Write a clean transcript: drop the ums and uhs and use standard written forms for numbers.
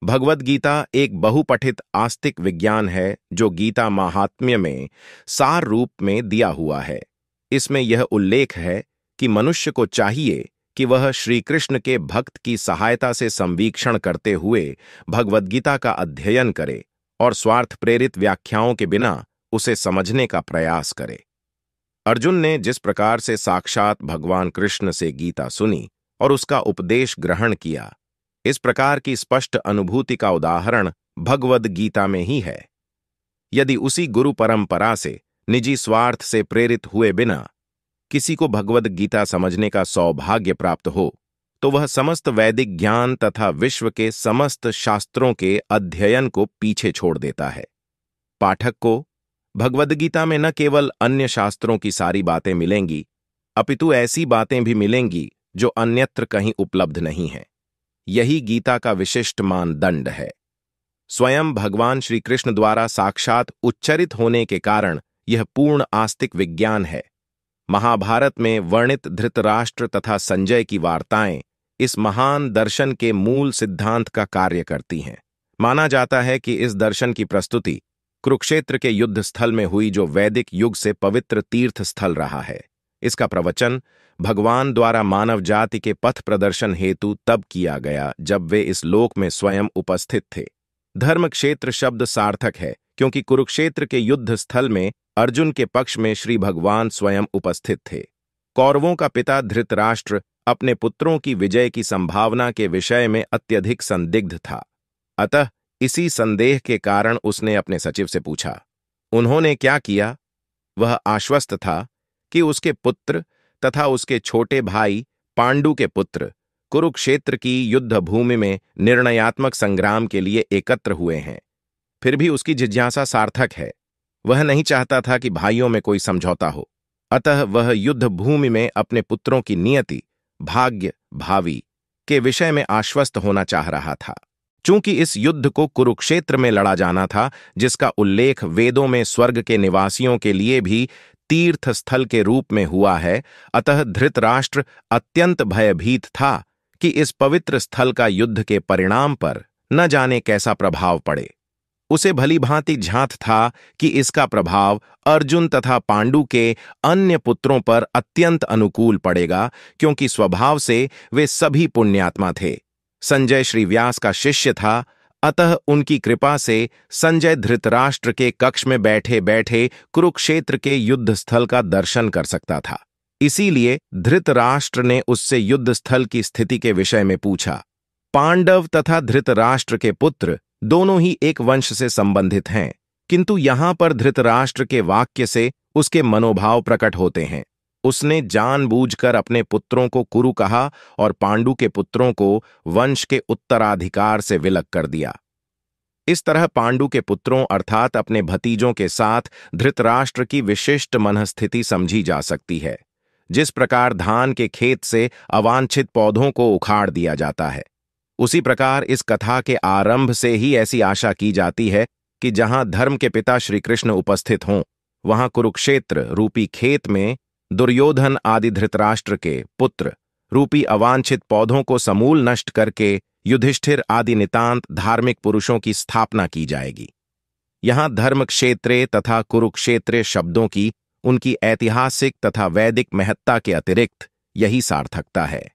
भगवद गीता एक बहुपठित आस्तिक विज्ञान है जो गीता महात्म्य में सार रूप में दिया हुआ है। इसमें यह उल्लेख है कि मनुष्य को चाहिए कि वह श्री कृष्ण के भक्त की सहायता से संवीक्षण करते हुए भगवद गीता का अध्ययन करे और स्वार्थ प्रेरित व्याख्याओं के बिना उसे समझने का प्रयास करे। अर्जुन ने जिस प्रकार से साक्षात भगवान कृष्ण से गीता सुनी और उसका उपदेश ग्रहण किया, इस प्रकार की स्पष्ट अनुभूति का उदाहरण भगवद गीता में ही है। यदि उसी गुरु परंपरा से निजी स्वार्थ से प्रेरित हुए बिना किसी को भगवद गीता समझने का सौभाग्य प्राप्त हो, तो वह समस्त वैदिक ज्ञान तथा विश्व के समस्त शास्त्रों के अध्ययन को पीछे छोड़ देता है। पाठक को भगवद गीता में न केवल अन्य शास्त्रों की सारी बातें मिलेंगी, अपितु ऐसी बातें भी मिलेंगी जो अन्यत्र कहीं उपलब्ध नहीं हैं। यही गीता का विशिष्ट मानदंड है। स्वयं भगवान श्री कृष्ण द्वारा साक्षात उच्चरित होने के कारण यह पूर्ण आस्तिक विज्ञान है। महाभारत में वर्णित धृतराष्ट्र तथा संजय की वार्ताएं इस महान दर्शन के मूल सिद्धांत का कार्य करती हैं। माना जाता है कि इस दर्शन की प्रस्तुति कुरुक्षेत्र के युद्ध स्थल में हुई, जो वैदिक युग से पवित्र तीर्थ स्थल रहा है। इसका प्रवचन भगवान द्वारा मानव जाति के पथ प्रदर्शन हेतु तब किया गया जब वे इस लोक में स्वयं उपस्थित थे। धर्म क्षेत्र शब्द सार्थक है क्योंकि कुरुक्षेत्र के युद्ध स्थल में अर्जुन के पक्ष में श्री भगवान स्वयं उपस्थित थे। कौरवों का पिता धृतराष्ट्र अपने पुत्रों की विजय की संभावना के विषय में अत्यधिक संदिग्ध था। अतः इसी संदेह के कारण उसने अपने सचिव से पूछा। उन्होंने क्या किया? वह आश्वस्त था कि उसके पुत्र तथा उसके छोटे भाई पांडु के पुत्र कुरुक्षेत्र की युद्ध भूमि में निर्णयात्मक संग्राम के लिए एकत्र हुए हैं। फिर भी उसकी जिज्ञासा सार्थक है। वह नहीं चाहता था कि भाइयों में कोई समझौता हो, अतः वह युद्ध भूमि में अपने पुत्रों की नियति, भाग्य, भावी के विषय में आश्वस्त होना चाह रहा था। चूंकि इस युद्ध को कुरुक्षेत्र में लड़ा जाना था, जिसका उल्लेख वेदों में स्वर्ग के निवासियों के लिए भी तीर्थ स्थल के रूप में हुआ है, अतः धृतराष्ट्र अत्यंत भयभीत था कि इस पवित्र स्थल का युद्ध के परिणाम पर न जाने कैसा प्रभाव पड़े। उसे भली भांति झांत था कि इसका प्रभाव अर्जुन तथा पांडु के अन्य पुत्रों पर अत्यंत अनुकूल पड़ेगा, क्योंकि स्वभाव से वे सभी पुण्यात्मा थे। संजय श्री व्यास का शिष्य था, अतः उनकी कृपा से संजय धृतराष्ट्र के कक्ष में बैठे बैठे कुरुक्षेत्र के युद्ध स्थल का दर्शन कर सकता था। इसीलिए धृतराष्ट्र ने उससे युद्ध स्थल की स्थिति के विषय में पूछा। पांडव तथा धृतराष्ट्र के पुत्र दोनों ही एक वंश से संबंधित हैं, किंतु यहां पर धृतराष्ट्र के वाक्य से उसके मनोभाव प्रकट होते हैं। उसने जानबूझकर अपने पुत्रों को कुरु कहा और पांडु के पुत्रों को वंश के उत्तराधिकार से विलग कर दिया। इस तरह पांडु के पुत्रों अर्थात अपने भतीजों के साथ धृतराष्ट्र की विशिष्ट मनस्थिति समझी जा सकती है। जिस प्रकार धान के खेत से अवांछित पौधों को उखाड़ दिया जाता है, उसी प्रकार इस कथा के आरंभ से ही ऐसी आशा की जाती है कि जहां धर्म के पिता श्री कृष्ण उपस्थित हों, वहां कुरुक्षेत्र रूपी खेत में दुर्योधन आदि धृतराष्ट्र के पुत्र रूपी अवांछित पौधों को समूल नष्ट करके युधिष्ठिर आदि नितांत धार्मिक पुरुषों की स्थापना की जाएगी। यहां धर्म क्षेत्रे तथा कुरुक्षेत्रे शब्दों की उनकी ऐतिहासिक तथा वैदिक महत्ता के अतिरिक्त यही सार्थकता है।